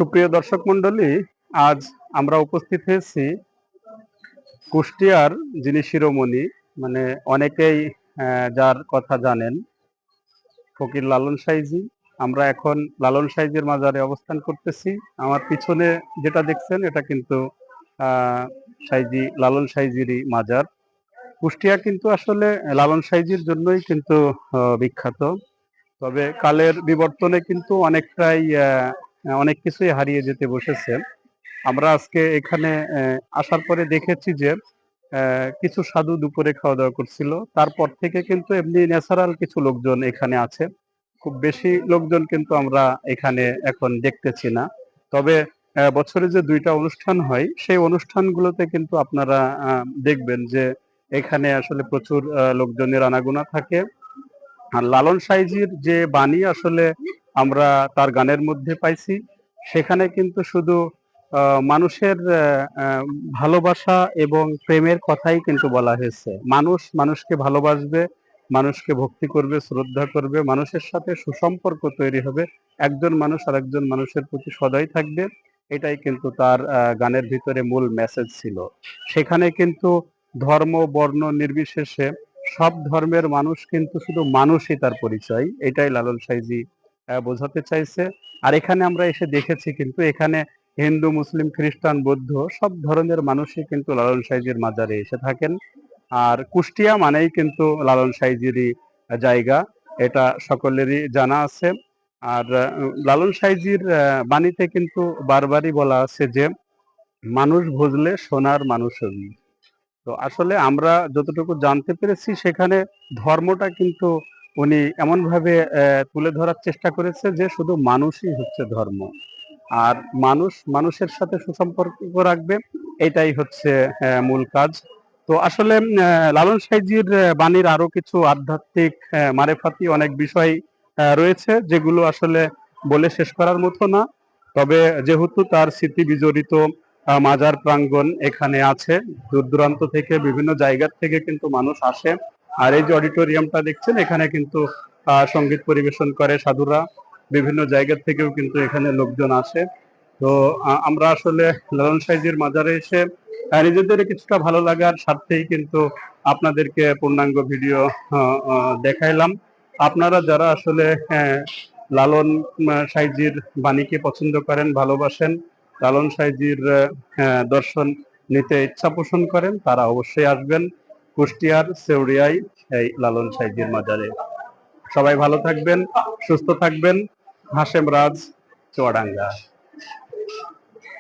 সুপ্রিয় দর্শক মণ্ডলী, আজ আমরা উপস্থিত হয়েছি কুষ্টিয়ার যিনি শিরোমণি, মানে অনেকেই যার কথা জানেন, ফকির লালন সাইজি। আমরা এখন লালন সাইজির মাজারে অবস্থান করতেছি। আমার পিছনে যেটা দেখছেন এটা কিন্তু লালন সাইজিরই মাজার। কুষ্টিয়া কিন্তু আসলে লালন সাইজির জন্যই কিন্তু বিখ্যাত। তবে কালের বিবর্তনে কিন্তু অনেকটাই অনেক কিছুই হারিয়ে যেতে বসেছে। আমরা আজকে এখানে আসার পরে দেখেছি যে কিছু সাধু দুপুরে খাওয়া দাওয়া করছিল। তারপর থেকে কিন্তু এমনি ন্যাচারাল কিছু লোকজন এখানে আছে। খুব বেশি লোকজন কিন্তু আমরা এখানে এখন দেখতেছি না। তবে বছরে যে ২ টা অনুষ্ঠান হয় সেই অনুষ্ঠানগুলোতে কিন্তু আপনারা দেখবেন যে এখানে আসলে প্রচুর লোকজনের আনাগোনা থাকে। আর লালন সাইজির যে বাণী আসলে আমরা তার গানের মধ্যে পাইছি, সেখানে কিন্তু শুধু মানুষের ভালোবাসা এবং প্রেমের কথাই কিন্তু বলা হয়েছে। মানুষ মানুষকে ভালোবাসবে, মানুষকে ভক্তি করবে, শ্রদ্ধা করবে, মানুষের সাথে সুসম্পর্ক তৈরি হবে। একজন মানুষ আরেকজন মানুষের প্রতি সদয় থাকবে। এটাই কিন্তু তার গানের ভিতরে মূল মেসেজ ছিল। সেখানে কিন্তু ধর্ম, বর্ণ নির্বিশেষে সব ধর্মের মানুষ কিন্তু শুধু মানুষই তার পরিচয়। এটাই লালন সাইজি বোঝাতে চাইছে। আর এখানে আমরা এসে দেখেছি কিন্তু এখানে হিন্দু, মুসলিম, খ্রিস্টান, বৌদ্ধ সব ধরনের মানুষই কিন্তু লালন সাইজির মাজারে এসে থাকেন। আর কুষ্টিয়া মানেই কিন্তু লালন সাইজিরই জায়গা। এটা সকলেরই জানা আছে। আর লালন সাইজির বাণীতে কিন্তু বারবারই বলা আছে যে, "মানুষ বুঝলে সোনার মানুষ হবি।" তো আসলে আমরা যতটুকু জানতে পেরেছি সেখানে ধর্মটা কিন্তু উনি এমনভাবে তুলে ধরার চেষ্টা করেছে যে শুধু মানুষই হচ্ছে ধর্ম। আর মানুষ মানুষের সাথে সুসম্পর্ক রাখবে, এটাই হচ্ছে মূল কাজ। তো আসলে লালন সাইজির বাণীর আরো কিছু আধ্যাত্মিক মারেফাতি অনেক বিষয় রয়েছে যেগুলো আসলে বলে শেষ করার মতো না। তবে যেহেতু তার স্মৃতি বিজড়িত মাজার প্রাঙ্গণ এখানে আছে, দূর দূরান্ত থেকে বিভিন্ন জায়গার থেকে কিন্তু মানুষ আসে। আর এই যে অডিটোরিয়ামটা দেখছেন এখানে কিন্তু সঙ্গীত পরিবেশন করে সাধুরা। বিভিন্ন জায়গা থেকেও কিন্তু এখানে লোকজন আসে। তো আমরা আসলে লালন সাইজির মাজারে এসে নিজেদের কিছুটা ভালো লাগার স্বার্থেই কিন্তু আপনাদেরকে পূর্ণাঙ্গ ভিডিও দেখাইলাম। আপনারা যারা আসলে লালন সাইজির বাণীকে পছন্দ করেন, ভালোবাসেন, লালন সাইজির দর্শন নিতে ইচ্ছা পোষণ করেন, তারা অবশ্যই আসবেন কুষ্টিয়ার সেউরিয়ায় এই লালন সাইজির মাজারে। সবাই ভালো থাকবেন, সুস্থ থাকবেন। হাশেম রাজ, চুয়াডাঙ্গা।